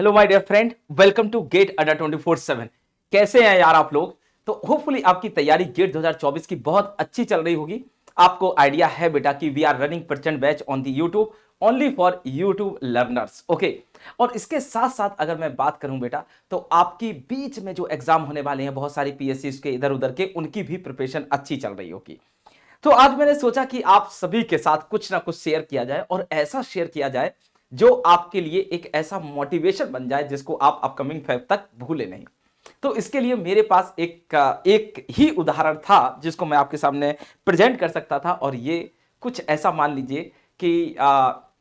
Hello my dear friend, welcome to GATE Adda 24/7। कैसे हैं यार आप लोग? तो होपफुली आपकी तैयारी गेट 2024 की बहुत अच्छी चल रही होगी। आपको आइडिया है बेटा कि वी आर रनिंग प्रचंड batch on the YouTube only for YouTube learners. Okay, और इसके साथ साथ अगर मैं बात करूं बेटा, तो आपकी बीच में जो एग्जाम होने वाले हैं बहुत सारी पीएससी के इधर उधर के, उनकी भी प्रिपरेशन अच्छी चल रही होगी। तो आज मैंने सोचा कि आप सभी के साथ कुछ ना कुछ शेयर किया जाए, और ऐसा शेयर किया जाए जो आपके लिए एक ऐसा मोटिवेशन बन जाए जिसको आप अपकमिंग फेब तक भूले नहीं। तो इसके लिए मेरे पास एक ही उदाहरण था जिसको मैं आपके सामने प्रेजेंट कर सकता था, और ये कुछ ऐसा मान लीजिए कि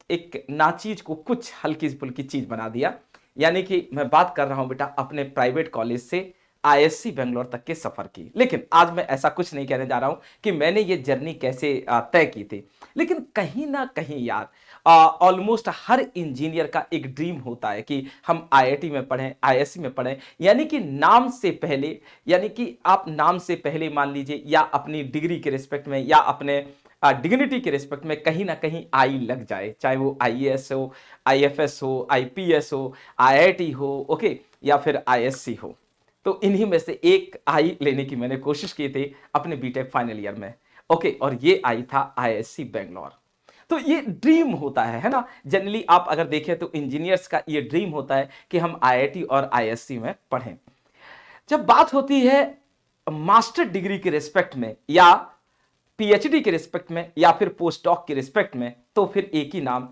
एक नाचीज को कुछ हल्की फुल्की चीज बना दिया। यानी कि मैं बात कर रहा हूं बेटा अपने प्राइवेट कॉलेज से आईएससी बेंगलोर तक के सफर की। लेकिन आज मैं ऐसा कुछ नहीं कहने जा रहा हूं कि मैंने ये जर्नी कैसे तय की थी। लेकिन कहीं ना कहीं यार, ऑलमोस्ट हर इंजीनियर का एक ड्रीम होता है कि हम आईआईटी में पढ़ें, आईएससी में पढ़ें। यानी कि नाम से पहले, यानी कि आप नाम से पहले मान लीजिए, या अपनी डिग्री के रिस्पेक्ट में, या अपने डिग्निटी के रिस्पेक्ट में कहीं ना कहीं आई लग जाए, चाहे वो आईएएस हो, आईएफएस हो, आईपीएस हो, आईआईटी हो, ओके, या फिर आईएससी हो। तो इन्हीं में से एक आई लेने की मैंने कोशिश की थी अपने बीटेक फाइनल ईयर में। ओके, और ये आई था आईएससी बेंगलोर। तो ये ड्रीम होता है ना। जनरली आप अगर देखें तो इंजीनियर्स का ये ड्रीम होता है कि हम आईआईटी और आईएससी में पढ़ें। जब बात होती है मास्टर डिग्री के रिस्पेक्ट में, या पीएचडी के रिस्पेक्ट में, या फिर पोस्ट डॉक के रिस्पेक्ट में, तो फिर एक ही नाम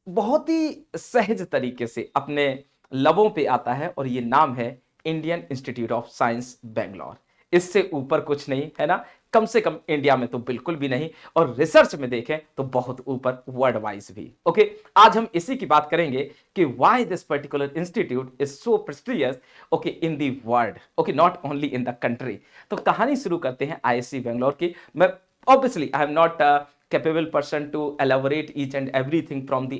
बहुत ही सहज तरीके से अपने लबों पे आता है, और ये नाम है Indian institute of science Bangalore. इससे ऊपर कुछ नहीं है ना, कम से कम इंडिया में तो बिल्कुल भी नहीं, और रिसर्च में देखें तो बहुत ऊपर वर्ल्ड वाइज भी। ओके, आज हम इसी की बात करेंगे कि why this particular institute is so prestigious, okay, in the world, okay, not only in the country. तो कहानी शुरू करते हैं आईएससी बेंगलोर की। मैं obviously I am not capable person to elaborate each and everything from the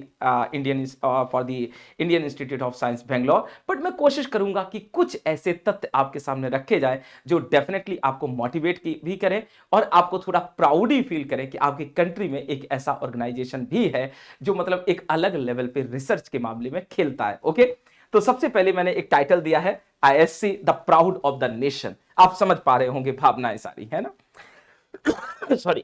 for the Indian Institute of Science Bangalore, but मैं कोशिश करूंगा कि कुछ ऐसे तथ्य आपके सामने रखे जाए जो डेफिनेटली आपको मोटिवेट भी करें, और आपको थोड़ा प्राउड ही फील करें कि आपकी कंट्री में एक ऐसा ऑर्गेनाइजेशन भी है जो मतलब एक अलग लेवल पे रिसर्च के मामले में खेलता है। ओके, तो सबसे पहले मैंने एक टाइटल दिया है ISC the proud of the nation. आप समझ पा रहे होंगे भावनाएं सारी, है ना। सॉरी।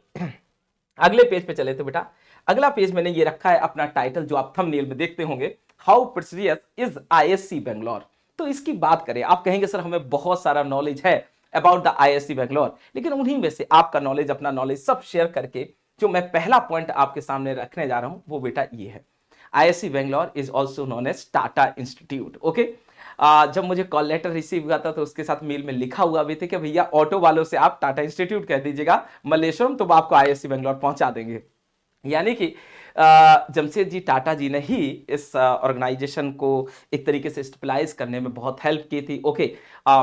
अगले पेज पे चले तो बेटा, अगला पेज मैंने ये रखा है अपना टाइटल जो आप थंबनेल में देखते होंगे, how prestigious is ISC Bangalore. तो इसकी बात करें, आप कहेंगे सर हमें बहुत सारा नॉलेज है अबाउट द आईएससी बेंगलोर, लेकिन उन्हीं में से आपका नॉलेज, अपना नॉलेज सब शेयर करके जो मैं पहला पॉइंट आपके सामने रखने जा रहा हूं वो बेटा ये है, ISC Bangalore is also known as Tata institute. Okay, जब मुझे कॉल लेटर रिसीव हुआ था तो उसके साथ मेल में लिखा हुआ भी था कि भैया ऑटो वालों से आप टाटा इंस्टीट्यूट कह दीजिएगा मल्लेश्वरम, तो वो आपको आईएससी बेंगलोर पहुंचा देंगे। यानी कि जमशेद जी टाटा जी ने ही इस ऑर्गेनाइजेशन को एक तरीके से स्टेबलाइज करने में बहुत हेल्प की थी। ओके,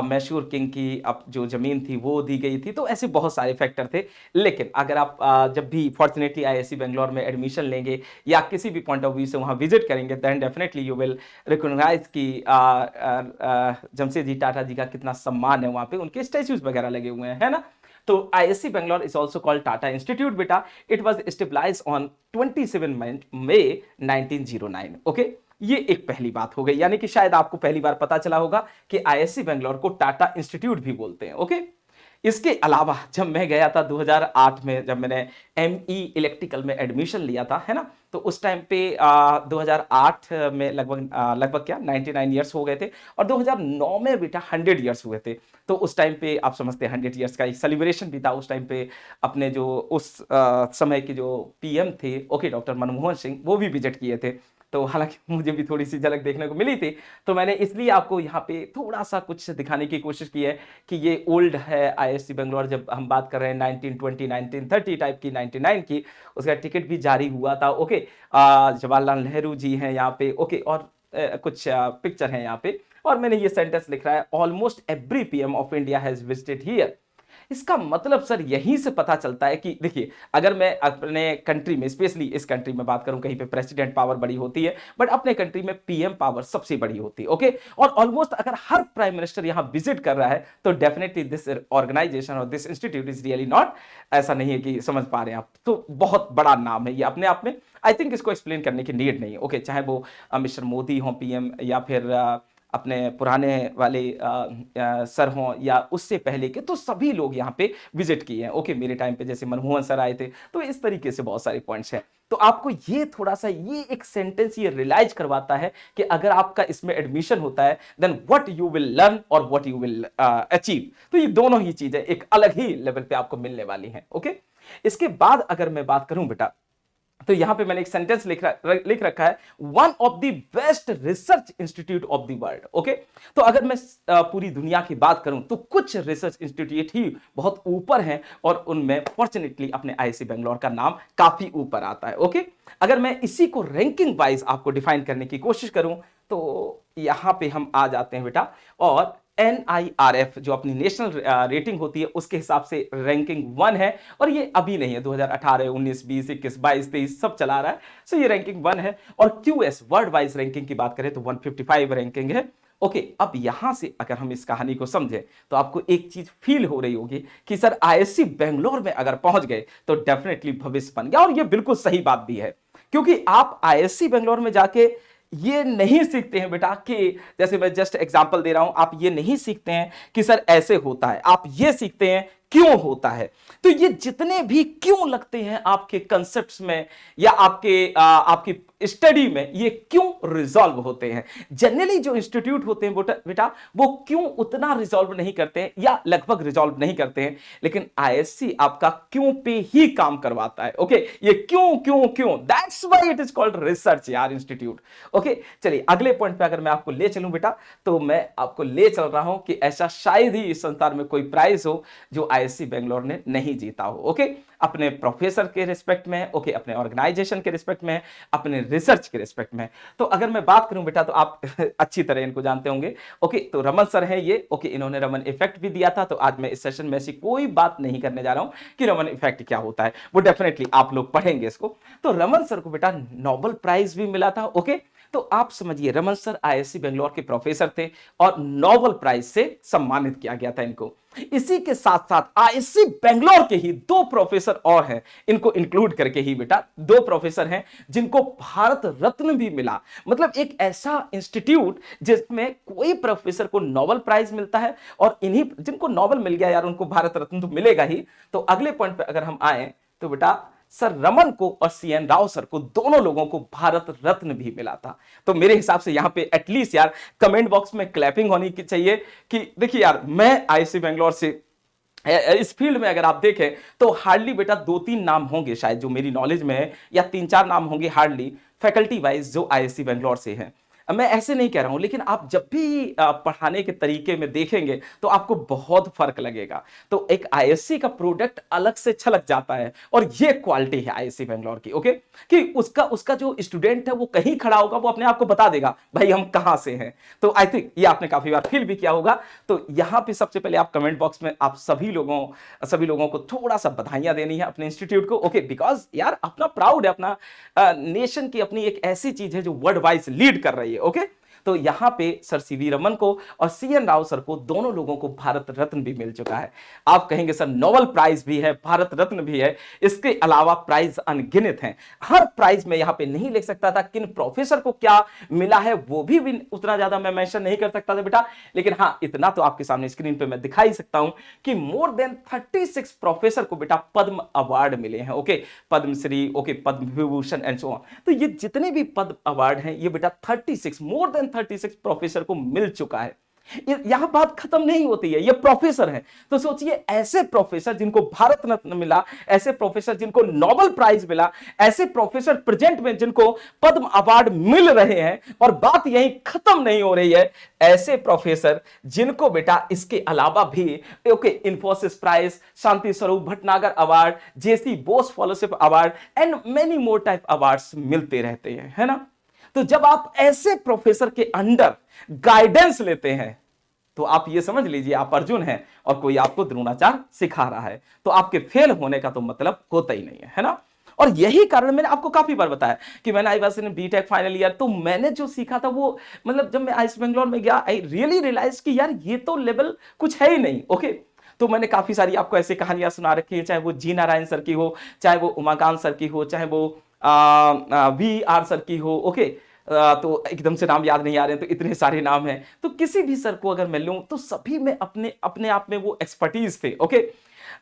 मैसूर किंग की अब जो जमीन थी वो दी गई थी, तो ऐसे बहुत सारे फैक्टर थे। लेकिन अगर आप जब भी फॉर्चुनेटली आईआईएससी बेंगलोर में एडमिशन लेंगे या किसी भी पॉइंट ऑफ व्यू से वहां विजिट करेंगे, then definitely you will recognise कि जमशेद जी टाटा जी का कितना सम्मान है, वहां पे उनके स्टैच्यूज वगैरह लगे हुए हैं, है ना। तो ISC Bangalore is also called Tata Institute बेटा। It was established on 27 May 1909। Okay, ये एक पहली बात हो गई, यानी कि शायद आपको पहली बार पता चला होगा कि आईएससी बेंगलोर को टाटा इंस्टीट्यूट भी बोलते हैं। ओके, इसके अलावा जब मैं गया था 2008 में, जब मैंने एमई इलेक्ट्रिकल में एडमिशन लिया था, है ना, तो उस टाइम पे 2008 में लगभग क्या 99 ईयर्स हो गए थे, और 2009 में बेटा 100 ईयर्स हुए थे। तो उस टाइम पे आप समझते हैं 100 ईयर्स का एक सेलिब्रेशन भी था उस टाइम पे। अपने जो उस समय के जो पीएम थे, ओके, डॉक्टर मनमोहन सिंह, वो भी विजिट किए थे। तो हालांकि मुझे भी थोड़ी सी झलक देखने को मिली थी, तो मैंने इसलिए आपको यहाँ पे थोड़ा सा कुछ दिखाने की कोशिश की है कि ये ओल्ड है आईएससी बेंगलोर। जब हम बात कर रहे हैं 1920 1930 टाइप की, 99 की, उसका टिकट भी जारी हुआ था। ओके, जवाहरलाल नेहरू जी हैं यहाँ पे। ओके, और कुछ पिक्चर हैं यहाँ पे, और मैंने ये सेंटेंस लिख रहा है, almost every PM of India has visited here. इसका मतलब सर यहीं से पता चलता है कि देखिए, अगर मैं अपने कंट्री में, स्पेशली इस कंट्री में बात करूं, कहीं पे प्रेसिडेंट पावर बड़ी होती है, बट अपने कंट्री में पीएम पावर सबसे बड़ी होती है। ओके, और ऑलमोस्ट अगर हर प्राइम मिनिस्टर यहां विजिट कर रहा है, तो डेफिनेटली दिस ऑर्गेनाइजेशन और this institute is really not, ऐसा नहीं है कि समझ पा रहे हैं आप, तो बहुत बड़ा नाम है ये अपने आप में। आई थिंक इसको एक्सप्लेन करने की नीड नहीं है। ओके, चाहे वो मिस्टर मोदी हों पीएम, या फिर अपने पुराने वाले सर हों, या उससे पहले के, तो सभी लोग यहाँ पे विजिट किए हैं। ओके, मेरे टाइम पे जैसे मनमोहन सर आए थे, तो इस तरीके से बहुत सारे पॉइंट्स हैं। तो आपको ये थोड़ा सा ये एक सेंटेंस ये रियलाइज करवाता है कि अगर आपका इसमें एडमिशन होता है, then what you will learn और व्हाट यू विल अचीव। तो ये दोनों ही चीजें एक अलग ही लेवल पे आपको मिलने वाली हैं। ओके, इसके बाद अगर मैं बात करूं बेटा, तो यहां पे मैंने एक सेंटेंस लिख रखा है, one of the best research institute of the world. Okay, तो अगर मैं पूरी दुनिया की बात करूं तो कुछ रिसर्च इंस्टीट्यूट ही बहुत ऊपर हैं, और उनमें फॉर्चुनेटली अपने आईआईसी बेंगलोर का नाम काफी ऊपर आता है। ओके, अगर मैं इसी को रैंकिंग वाइज आपको डिफाइन करने की कोशिश करूं, तो यहां पे हम आ जाते हैं बेटा, और NIRF जो अपनी नेशनल रेटिंग होती है उसके हिसाब से रैंकिंग 1 है, और ये अभी नहीं है, 2018, 19, 20, 21, 22, 23 सब चला रहा है। सो ये रैंकिंग 1 है। और QS वर्ल्ड वाइज रैंकिंग की बात करें तो 155 रैंकिंग है। ओके, अब यहां से अगर हम इस कहानी को समझें तो आपको एक चीज फील हो रही होगी कि सर आईआईसी बेंगलोर में अगर पहुंच गए तो डेफिनेटली भविष्य बन गया, और ये बिल्कुल सही बात भी है, क्योंकि आप आईआईसी बेंगलोर में जाके ये नहीं सीखते हैं बेटा कि, जैसे मैं जस्ट एग्जांपल दे रहा हूं, आप ये नहीं सीखते हैं कि सर ऐसे होता है, आप ये सीखते हैं क्यों होता है। तो ये जितने भी क्यों लगते हैं आपके कंसेप्ट्स में या आपकी स्टडी में, ये क्यों रिजॉल्व होते हैं। जनरली जो इंस्टीट्यूट होते हैं बेटा, वो क्यों उतना रिजॉल्व नहीं करते हैं, या लगभग रिजॉल्व नहीं करते हैं, लेकिन आईएससी आपका क्यों पे ही काम करवाता है। ओके, ये क्यों क्यों क्यों, that's why it is called research यार इंस्टीट्यूट। ओके, चलिए अगले पॉइंट पे अगर मैं आपको ले चलूं बेटा, तो मैं आपको ले चल रहा हूं कि ऐसा शायद ही इस संसार में कोई प्राइज हो जो आईआईसी बेंगलोर ने नहीं जीता हो। ओके, अपने प्रोफेसर के रिस्पेक्ट में, ओके, अपने ऑर्गेनाइजेशन के रिस्पेक्ट में, अपने रिसर्च के रिस्पेक्ट में। तो अगर मैं बात करूं बेटा, तो आप अच्छी तरह इनको जानते होंगे। ओके, तो रमन सर हैं ये। ओके, इन्होंने रमन इफेक्ट भी दिया था, तो आज मैं इस सेशन में ऐसी कोई बात नहीं करने जा रहा हूं कि रमन इफेक्ट क्या होता है, वो डेफिनेटली आप लोग पढ़ेंगे इसको। तो रमन सर को बेटा नोबेल प्राइज भी मिला था। ओके, तो आप समझिए, रमन सर आईआईसी बेंगलोर के प्रोफेसर थे और नोबेल प्राइज से सम्मानित किया गया था इनको। इसी के साथ साथ आईआईसी बेंगलोर के ही 2 प्रोफेसर और हैं, इनको इंक्लूड करके ही बेटा 2 प्रोफेसर हैं जिनको भारत रत्न भी मिला। मतलब एक ऐसा इंस्टीट्यूट जिसमें कोई प्रोफेसर को नोबेल प्राइज मिलता है, और इन्हीं जिनको नोबेल मिल गया यार, उनको भारत रत्न तो मिलेगा ही। तो अगले पॉइंट पे अगर हम आए, तो बेटा सर रमन को और CN राव सर को, दोनों लोगों को भारत रत्न भी मिला था। तो मेरे हिसाब से यहां पे एटलीस्ट यार कमेंट बॉक्स में क्लैपिंग होनी चाहिए कि देखिए यार, मैं आईआईसी बेंगलोर से इस फील्ड में अगर आप देखें तो हार्डली बेटा 2-3 नाम होंगे शायद जो मेरी नॉलेज में है, या 3-4 नाम होंगे हार्डली फैकल्टी वाइज जो आईआईसी बेंगलोर से हैं। मैं ऐसे नहीं कह रहा हूं, लेकिन आप जब भी पढ़ाने के तरीके में देखेंगे तो आपको बहुत फर्क लगेगा। तो एक आईआईसी का प्रोडक्ट अलग से छलक जाता है, और ये क्वालिटी है आईआईसी बेंगलोर की। ओके, कि उसका जो स्टूडेंट है वो कहीं खड़ा होगा, वो अपने आप को बता देगा भाई हम कहां से हैं। तो आई थिंक ये आपने काफी बार फील भी किया होगा। तो यहां पे सबसे पहले आप कमेंट बॉक्स में आप सभी लोगों को थोड़ा सा बधाइयां देनी है अपने इंस्टीट्यूट को। ओके, बिकॉज यार अपना प्राउड है, अपना नेशन की अपनी एक ऐसी चीज है जो वर्ल्ड वाइज लीड कर रही है। ओके, तो यहां पे सर सीवी रमन को और CN राव सर को, दोनों लोगों को भारत रत्न भी मिल चुका है। आप कहेंगे सर नोबेल प्राइज भी है, भारत रत्न भी है, इसके अलावा प्राइज अनगिनत हैं। हर प्राइज में यहां पे नहीं लिख सकता था किन प्रोफेसर को क्या मिला है, वो भी उतना ज्यादा मैं मेंशन नहीं कर सकता था बेटा, लेकिन हां इतना तो आपके सामने स्क्रीन पे मैं दिखा ही सकता हूं कि मोर देन 36 प्रोफेसर को बेटा पद्म अवार्ड मिले हैं। Okay, Padmashri, okay, Padma Vibhushan and so on. तो ये जितने भी पद्म अवार्ड हैं, ये बेटा 36, मोर देन 36 प्रोफेसर को मिल चुका है। यहां बात खत्म नहीं होती है, ये प्रोफेसर हैं। तो सोचिए, ऐसे प्रोफेसर जिनको भारत रत्न मिला, ऐसे प्रोफेसर जिनको नोबेल प्राइज मिला, ऐसे प्रोफेसर प्रेजेंट में जिनको पद्म अवार्ड मिल रहे हैं, और बात यहीं खत्म नहीं हो रही है, ऐसे प्रोफेसर जिनको बेटा इसके अलावा भी okay Infosys prize, Shanti Swarup Bhatnagar award, JC Bose fellowship award and many more type awards मिलते रहते हैं, है ना। तो जब आप ऐसे प्रोफेसर के अंडर गाइडेंस लेते हैं, तो आप ये समझ लीजिए आप अर्जुन हैं और कोई आपको द्रोणाचार्य सिखा रहा है, तो आपके फेल होने का तो मतलब होता ही नहीं है ना। और यही कारण मैंने आपको काफी बार बताया कि मैंने I was in BTech final year, तो मैंने जो सीखा था वो, मतलब जब मैं आईआईसी बेंगलोर में गया, आई रियली रियलाइज कि यार ये तो लेवल कुछ है ही नहीं। ओके, तो मैंने काफी सारी आपको ऐसी कहानियां सुना रखी है, चाहे वो जी नारायण सर की हो, चाहे वो उमाकांत सर की हो, चाहे वो वी आर सर की हो, ओके, तो एकदम से नाम याद नहीं आ रहे हैं, तो इतने सारे नाम हैं, तो किसी भी सर को अगर मैं लूं तो सभी में अपने अपने आप में वो एक्सपर्टीज थे, ओके।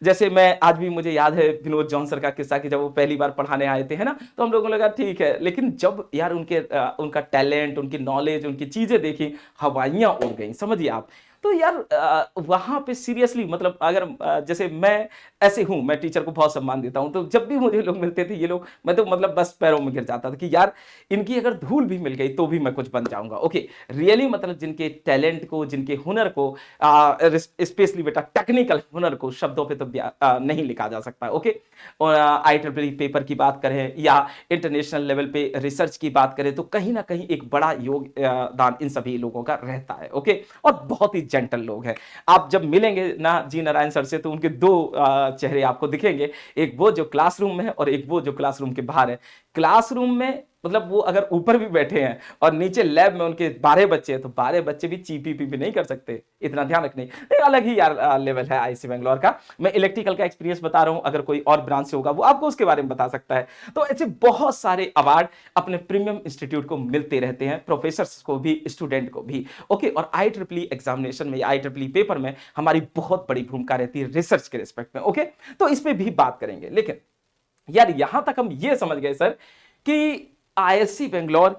जैसे मैं आज भी मुझे याद है विनोद जॉन सर का किस्सा कि जब वो पहली बार पढ़ाने आए थे, है ना, तो हम लोगों को लगा ठीक है, लेकिन जब यार उनका टैलेंट, उनकी नॉलेज, उनकी चीजें देखी, हवाइयां उड़ गई, समझिए आप। तो यार वहां पे सीरियसली मतलब अगर जैसे मैं ऐसे हूं, मैं टीचर को बहुत सम्मान देता हूं, तो जब भी मुझे लोग मिलते थे ये लोग, मैं तो मतलब बस पैरों में गिर जाता था कि यार इनकी अगर धूल भी मिल गई तो भी मैं कुछ बन जाऊंगा, ओके। रियली मतलब जिनके टैलेंट को, जिनके हुनर को, स्पेशली बेटा टेक्निकल हुनर को शब्दों पे तो नहीं लिखा जा सकता, ओके। और IEEE पेपर की बात करें या इंटरनेशनल लेवल पे रिसर्च की बात करें, तो कहीं ना कहीं एक बड़ा योगदान इन सभी लोगों का रहता है, ओके। और बहुत ही जेंटल लोग हैं। आप जब मिलेंगे ना जी नारायण सर से, तो उनके दो चेहरे आपको दिखेंगे, एक वो जो क्लासरूम में है और एक वो जो क्लासरूम के बाहर है। क्लासरूम में मतलब वो अगर ऊपर भी बैठे हैं और नीचे लैब में उनके 12 बच्चे हैं, तो 12 बच्चे भी चीपी पीपी नहीं कर सकते, इतना ध्यान रखने। एक अलग ही यार लेवल है IISc बेंगलोर का। मैं इलेक्ट्रिकल का एक्सपीरियंस बता रहा हूं, अगर कोई और ब्रांच से होगा वो आपको उसके बारे में बता सकता है। तो ऐसे बहुत सारे अवार्ड अपने प्रीमियम इंस्टीट्यूट को मिलते रहते हैं, प्रोफेसर को भी, स्टूडेंट को भी, ओके। और IEEE एग्जामिनेशन में या IEEE पेपर में हमारी बहुत बड़ी भूमिका रहती है रिसर्च के रिस्पेक्ट में, ओके। तो इस पर भी बात करेंगे, लेकिन यार यहां तक हम ये समझ गए सर कि IISc बेंगलोर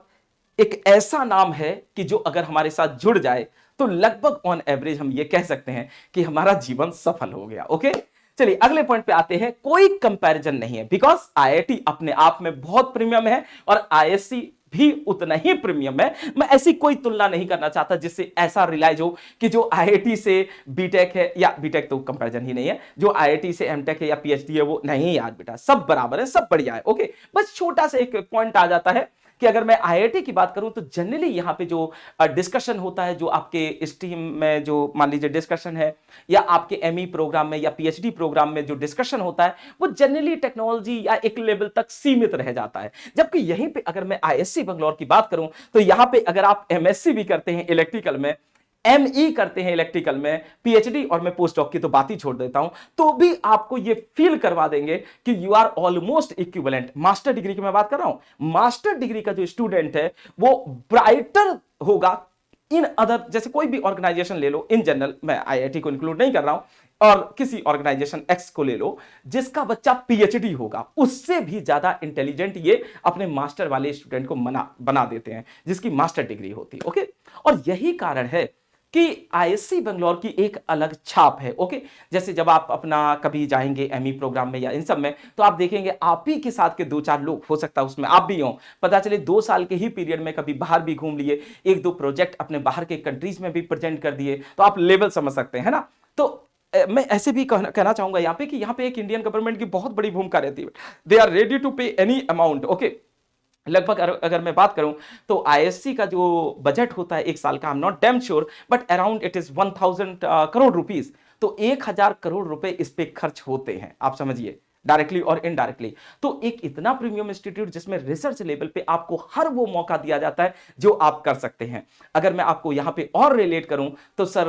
एक ऐसा नाम है कि जो अगर हमारे साथ जुड़ जाए तो लगभग ऑन एवरेज हम ये कह सकते हैं कि हमारा जीवन सफल हो गया, ओके। चलिए अगले पॉइंट पे आते हैं। कोई कंपैरिजन नहीं है, बिकॉज IIT अपने आप में बहुत प्रीमियम है और IISc भी उतना ही प्रीमियम है। मैं ऐसी कोई तुलना नहीं करना चाहता जिससे ऐसा रियलाइज हो कि जो IIT से बीटेक है, या बीटेक तो कंपैरिजन ही नहीं है, जो IIT से एमटेक है या PhD है वो नहीं। यार बेटा सब बराबर है, सब बढ़िया है, ओके। बस छोटा सा एक पॉइंट आ जाता है कि अगर मैं IIT की बात करूं तो जनरली यहां पे जो डिस्कशन होता है, जो आपके स्ट्रीम में जो मान लीजिए डिस्कशन है, या आपके ME प्रोग्राम में या PhD प्रोग्राम में जो डिस्कशन होता है, वो जनरली टेक्नोलॉजी या एक लेवल तक सीमित रह जाता है। जबकि यहीं पे अगर मैं IISc बेंगलोर की बात करूं तो यहां पे अगर आप MSc भी करते हैं इलेक्ट्रिकल में, ME करते हैं इलेक्ट्रिकल में, PhD और मैं पोस्ट डॉक की तो बात ही छोड़ देता हूं, तो भी आपको ये फील करवा देंगे कि you are almost equivalent. Master degree की मैं बात कर रहा हूं, मास्टर डिग्री का जो स्टूडेंट है वो ब्राइटर होगा इन अदर, जैसे कोई भी ऑर्गेनाइजेशन ले लो, इन जनरल, मैं IIT को इंक्लूड नहीं कर रहा हूं, और किसी ऑर्गेनाइजेशन X को ले लो जिसका बच्चा PhD होगा, उससे भी ज्यादा इंटेलिजेंट ये अपने मास्टर वाले स्टूडेंट को बना देते हैं जिसकी मास्टर डिग्री होती है, ओके। और यही कारण है कि IISc बेंगलोर की एक अलग छाप है, ओके। जैसे जब आप अपना कभी जाएंगे ME प्रोग्राम में या इन सब में, तो आप देखेंगे आप ही के साथ के 2-4 लोग, हो सकता है उसमें आप भी हो, पता चले 2 साल के ही पीरियड में कभी बाहर भी घूम लिए, 1-2 प्रोजेक्ट अपने बाहर के कंट्रीज में भी प्रेजेंट कर दिए, तो आप लेवल समझ सकते हैं ना। तो मैं ऐसे भी कहना चाहूंगा यहाँ पे कि यहाँ पे एक इंडियन गवर्नमेंट की बहुत बड़ी भूमिका रहती है। दे आर रेडी टू पे एनी अमाउंट, ओके। लगभग अगर मैं बात करूं तो IISc का जो बजट होता है एक साल का, I am not damn sure, but around it is 1000 crore rupees. तो 1000 करोड़ रुपए इस पे खर्च होते हैं, आप समझिए, डायरेक्टली और इनडायरेक्टली। तो एक इतना प्रीमियम इंस्टीट्यूट जिसमें रिसर्च लेवल पे आपको हर वो मौका दिया जाता है जो आप कर सकते हैं। अगर मैं आपको यहां पे और रिलेट करूं तो सर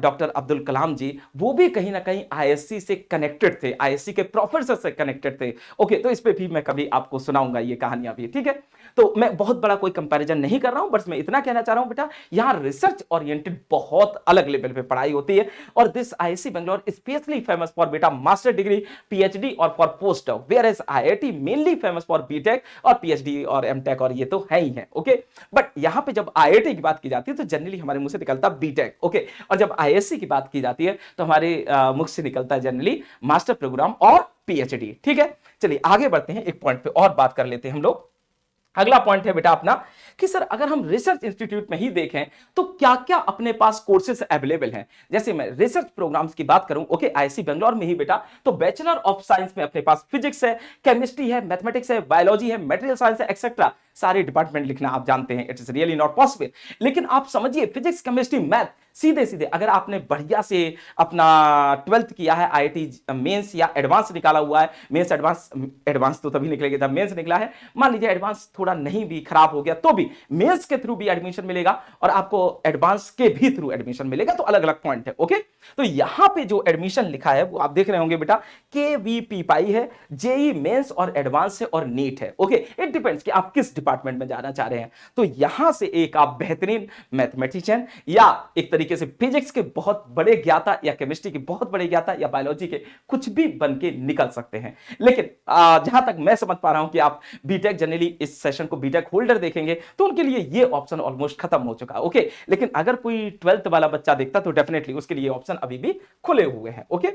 डॉक्टर अब्दुल कलाम जी, वो भी कहीं ना कहीं IISc से कनेक्टेड थे, IISc के प्रोफेसर से कनेक्टेड थे, ओके। तो इस पे भी मैं कभी आपको सुनाऊंगा ये कहानियां भी, ठीक है। तो मैं बहुत बड़ा कोई कंपैरिजन नहीं कर रहा हूं, बस मैं इतना कहना चाह रहा हूं बेटा, यहां रिसर्च ओरिएंटेड बहुत अलग लेवल पे पढ़ाई होती है। और this IISc Bangalore specially famous for बेटा मास्टर डिग्री, PhD और for post doc, whereas IIT mainly famous for BTech और PhD और एमटेक, और ये तो है ही है, ओके। बट यहां पे जब IIT की बात की जाती है तो जनरली हमारे मुंह से निकलता बीटेक, ओके। और जब IISc की बात की जाती है तो हमारे मुख से निकलता है जनरली मास्टर प्रोग्राम और PhD, ठीक है। चलिए आगे बढ़ते हैं, एक पॉइंट पे और बात कर लेते हैं हम लोग। अगला पॉइंट है बेटा अपना कि सर अगर हम रिसर्च इंस्टीट्यूट में ही देखें तो क्या क्या अपने पास कोर्सेज अवेलेबल हैं। जैसे मैं रिसर्च प्रोग्राम्स की बात करूं, ओके, IISc बेंगलोर में ही बेटा, तो बैचलर ऑफ साइंस में अपने पास फिजिक्स है, केमिस्ट्री है, मैथमेटिक्स है, बायोलॉजी है, मटेरियल साइंस है, एक्सेट्रा। सारे डिपार्टमेंट लिखना आप जानते हैं, it is really not possible, लेकिन आप समझिए फिजिक्स, केमिस्ट्री, मैथ सीधे सीधे अगर आपने बढ़िया से अपना 12th किया है, आईआईटी मेंस या एडवांस निकाला हुआ है, मेंस एडवांस, एडवांस तो तभी निकलेगा जब मेंस निकला है, मान लीजिए एडवांस थोड़ा नहीं भी खराब हो गया तो भी मेंस के थ्रू भी एडमिशन मिलेगा और आपको एडवांस के भी थ्रू एडमिशन मिलेगा, तो अलग अलग पॉइंट है। ओके, तो यहां पे जो एडमिशन लिखा है वो आप देख रहे होंगे बेटा, केवीपी पाई है, जेई मेंस और एडवांस है और नीट है। ओके, इट डिपेंड्स कि आप किस डिपार्टमेंट में जाना चाह रहे हैं। तो यहां से एक आप बेहतरीन मैथमेटिशियन या एक तरीके से फिजिक्स के बहुत बड़े ज्ञाता या केमिस्ट्री के बहुत बड़े ज्ञाता या बायोलॉजी के कुछ भी बन के निकल सकते हैं। लेकिन जहां तक मैं समझ पा रहा हूं कि आप बीटेक जनरली इस सेशन को बीटेक होल्डर देखेंगे तो उनके लिए ये ऑप्शन ऑलमोस्ट खत्म हो चुका है। ओके, लेकिन अगर कोई 12th वाला बच्चा देखता तो डेफिनेटली उसके लिए ऑप्शन अभी भी खुले हुए हैं। ओके,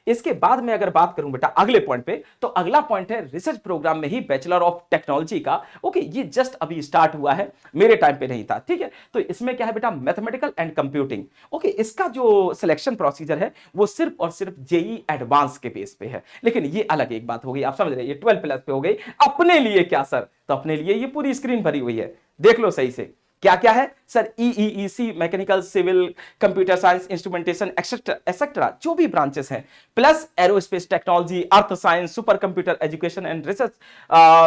इसके बाद में अगर बात करूं बेटा अगले पॉइंट पे, तो अगला पॉइंट है रिसर्च प्रोग्राम में ही बैचलर ऑफ टेक्नोलॉजी का। ओके, ये जस्ट अभी स्टार्ट हुआ है, मेरे टाइम पे नहीं था। ठीक है, तो इसमें क्या है बेटा, मैथमेटिकल एंड कंप्यूटिंग। ओके, इसका जो सिलेक्शन प्रोसीजर है वो सिर्फ और सिर्फ जेई एडवांस के बेस पे है, लेकिन ये अलग एक बात हो गई, आप समझ रहे हैं, ये 12+ पे हो गई। अपने लिए क्या सर, तो अपने लिए ये पूरी स्क्रीन भरी हुई है, देख लो सही से क्या क्या है sir, EEEC, mechanical, civil, computer science, instrumentation et cetera et cetera, जो भी ब्रांचेस हैं, plus aerospace technology, earth science, supercomputer education and research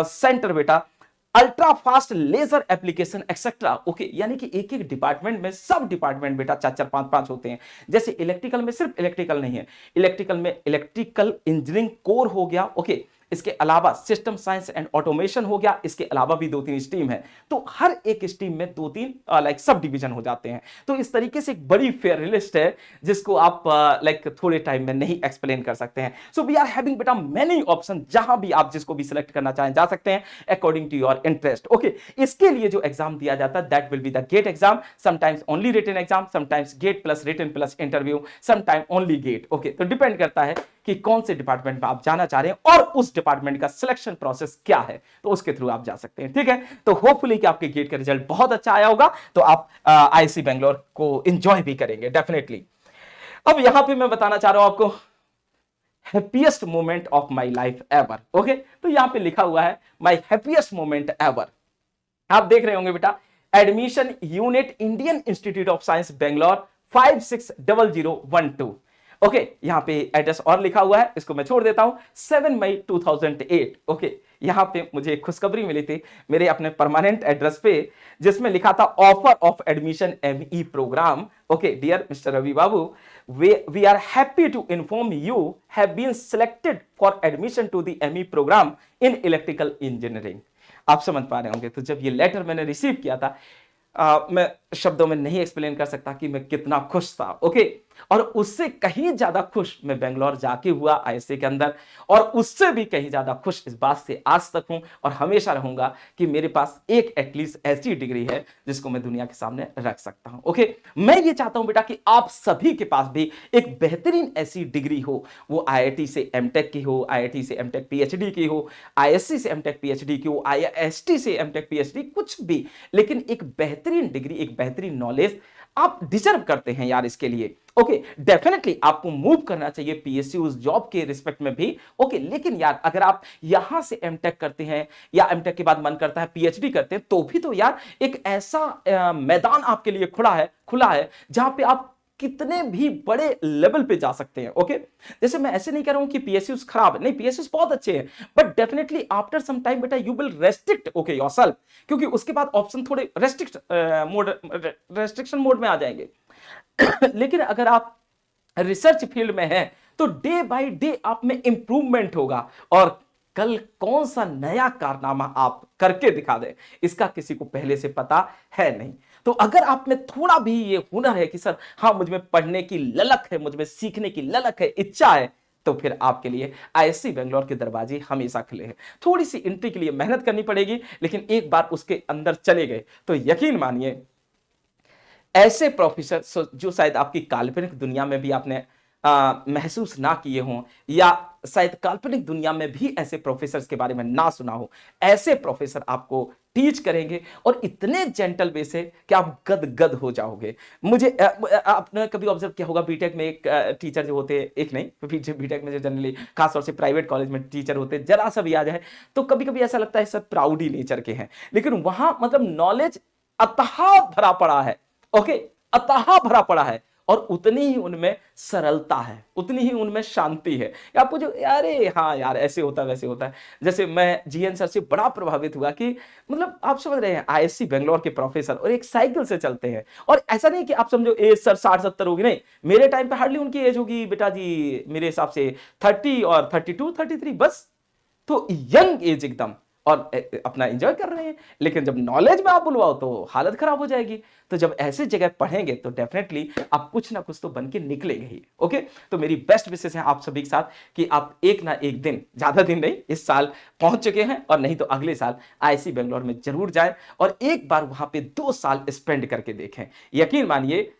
centre बेटा, ultra fast laser application et cetera. Okay, यानी कि एक एक डिपार्टमेंट में, सब डिपार्टमेंट बेटा 4-4, 5-5 होते हैं। जैसे इलेक्ट्रिकल में सिर्फ इलेक्ट्रिकल नहीं है, इलेक्ट्रिकल में इलेक्ट्रिकल इंजीनियरिंग कोर हो गया। ओके, इसके अलावा सिस्टम साइंस एंड ऑटोमेशन हो गया, इसके अलावा भी 2-3 स्ट्रीम है, तो हर एक स्ट्रीम में 2-3 लाइक सब डिवीजन हो जाते हैं। तो इस तरीके से एक बड़ी फेयर लिस्ट है जिसको आप लाइक थोड़े टाइम में नहीं एक्सप्लेन कर सकते हैं। सो वी आर हैविंग बेटा मेनी ऑप्शन, जहां भी आप जिसको भी सिलेक्ट करना चाहें जा सकते हैं according to your interest. Okay, इसके लिए जो एग्जाम दिया जाता है that will be the GATE exam, sometimes only written exam, sometimes GATE plus written plus interview, sometime only GATE. Okay, तो डिपेंड करता है कि कौन से डिपार्टमेंट में आप जाना चाह रहे हैं और उस डिपार्टमेंट का सिलेक्शन प्रोसेस क्या है, तो उसके थ्रू आप जा सकते हैं। ठीक है, तो होपफुली कि आपके गेट का रिजल्ट बहुत अच्छा आया होगा, तो आप आईआईसी बेंगलोर को एंजॉय भी करेंगे डेफिनेटली। अब यहां पे मैं बताना चाह रहा हूं आपको happiest moment of my life ever. Okay, तो यहां पे लिखा हुआ है माई हैप्पीएस्ट मोमेंट एवर। आप देख रहे होंगे बेटा, admission unit Indian institute of science Bangalore 560012। Okay, यहां पे एड्रेस और लिखा हुआ है, इसको मैं छोड़ देता हूं, 7 मई 2008। ओके, यहां पे मुझे खुशखबरी मिली थी मेरे अपने परमानेंट एड्रेस पे, जिसमें लिखा था offer of admission ME programme. Okay, dear mister Ravi Babu, we are happy to inform you have been selected for admission to the ME program in electrical engineering। आप समझ पा रहे होंगे, तो जब ये लेटर मैंने रिसीव किया था, मैं शब्दों में नहीं एक्सप्लेन कर सकता कि मैं कितना खुश था। ओके, और उससे कहीं ज्यादा खुश मैं बेंगलोर जाके हुआ आईआईसी के अंदर, और उससे भी कहीं ज्यादा खुश इस बात से आज तक हूं और हमेशा रहूंगा कि मेरे पास एक एटलीस्ट ऐसी डिग्री है जिसको मैं दुनिया के सामने रख सकता हूं। ओके, मैं ये चाहता हूं बेटा कि आप सभी के पास भी एक बेहतरीन ऐसी डिग्री हो, वो आईआईटी से एमटेक की हो, आईआईटी से एमटेक पीएचडी की हो, आईएससी से एमटेक पीएचडी की हो, आईआईएसटी से एमटेक पीएचडी, कुछ भी, लेकिन एक बेहतरीन डिग्री, एक बेहतरीन नॉलेज आप डिजर्व करते हैं यार इसके लिए। ओके, डेफिनेटली आपको मूव करना चाहिए पीएसयू जॉब के रिस्पेक्ट में भी। ओके, लेकिन यार अगर आप यहां से एमटेक करते हैं या एमटेक के बाद मन करता है पीएचडी करते हैं, तो भी तो यार एक ऐसा मैदान आपके लिए खुला है जहां पे आप कितने भी बड़े लेवल पे जा सकते हैं। ओके, जैसे मैं ऐसे नहीं कह रहा हूं कि पीएसयूज खराब है, नहीं, पीएसयूज बहुत अच्छे हैं, but definitely after some time बेटा you will restrict okay yourself, क्योंकि उसके बाद ऑप्शन थोड़े रेस्ट्रिक्शन मोड में आ जाएंगे। लेकिन अगर आप रिसर्च फील्ड में हैं तो डे बाय डे आप में इंप्रूवमेंट होगा, और कल कौन सा नया कारनामा आप करके दिखा दें इसका किसी को पहले से पता है नहीं। तो अगर आप में थोड़ा भी ये हुनर है कि सर हाँ मुझ में पढ़ने की ललक है, मुझ में सीखने की ललक है, इच्छा है, तो फिर आपके लिए आईआईसी बेंगलोर के दरवाजे हमेशा खुले हैं। थोड़ी सी एंट्री के लिए मेहनत करनी पड़ेगी, लेकिन एक बार उसके अंदर चले गए तो यकीन मानिए ऐसे प्रोफेसर जो शायद आपकी काल्पनिक दुनिया में भी आपने महसूस ना किए हों, या शायद काल्पनिक दुनिया में भी ऐसे प्रोफेसर के बारे में ना सुना हो, ऐसे प्रोफेसर आपको टीच करेंगे और इतने जेंटल वे से कि आप गद हो जाओगे। मुझे आपने कभी ऑब्जर्व किया होगा, बीटेक में एक टीचर जो होते हैं, एक नहीं, बीटेक में जो जनरली खासतौर से प्राइवेट कॉलेज में टीचर होते हैं, जरा सा भी आ जाए तो कभी कभी ऐसा लगता है सब प्राउडी नेचर के हैं, लेकिन वहां मतलब नॉलेज अथाह भरा पड़ा है। ओके, अथाह भरा पड़ा है, और उतनी ही उनमें सरलता है, उतनी ही उनमें शांति है। आपको जो अरे हाँ यार ऐसे होता है वैसे होता है। जैसे मैं जीएन सर से बड़ा प्रभावित हुआ कि मतलब आप समझ रहे हैं, आईएससी बेंगलोर के प्रोफेसर और एक साइकिल से चलते हैं। और ऐसा नहीं कि आप समझो एज सर 60-70 होगी, नहीं, मेरे टाइम पे हार्डली उनकी एज होगी बेटा जी मेरे हिसाब से 30 और 32-33 बस। तो यंग एज एकदम, और अपना एंजॉय कर रहे हैं। लेकिन जब नॉलेज में आप बुलवाओ तो हालत खराब हो जाएगी। तो जब ऐसे जगह पढ़ेंगे तो डेफिनेटली आप कुछ ना कुछ तो बन के निकलेंगे ही। ओके, तो मेरी बेस्ट विशेष है आप सभी के साथ कि आप एक ना एक दिन, ज्यादा दिन नहीं, इस साल पहुंच चुके हैं और नहीं तो अगले साल आईआईसी बेंगलोर में जरूर जाएं और एक बार वहां पे 2 साल स्पेंड करके देखें। यकीन मानिए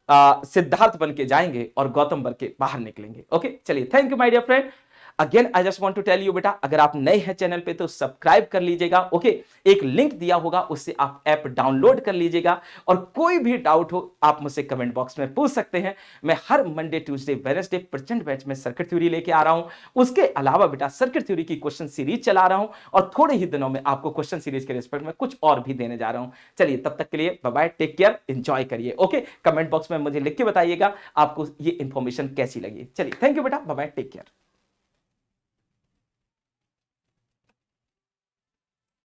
सिद्धार्थ बन के जाएंगे और गौतम बन के बाहर निकलेंगे। ओके, चलिए, thank you my dear friend. Again I just want to tell you बेटा, अगर आप नए हैं चैनल पे तो सब्सक्राइब कर लीजिएगा। ओके, एक लिंक दिया होगा उससे आप ऐप डाउनलोड कर लीजिएगा और कोई भी डाउट हो आप मुझसे कमेंट बॉक्स में पूछ सकते हैं। मैं हर मंडे ट्यूसडे वेडनेसडे प्रचंड बैच में सर्किट थ्योरी लेके आ रहा हूं। उसके अलावा बेटा सर्किट थ्योरी की क्वेश्चन सीरीज चला रहा हूं और थोड़े ही दिनों में आपको क्वेश्चन सीरीज के रिस्पेक्ट में कुछ और भी देने जा रहा हूं। चलिए, तब तक के लिए bye bye, take care, enjoy करिए। ओके, कमेंट बॉक्स में मुझे लिख के बताइएगा आपको ये इंफॉर्मेशन कैसी लगी। चलिए, थैंक यू बेटा, बाय बाय, टेक केयर।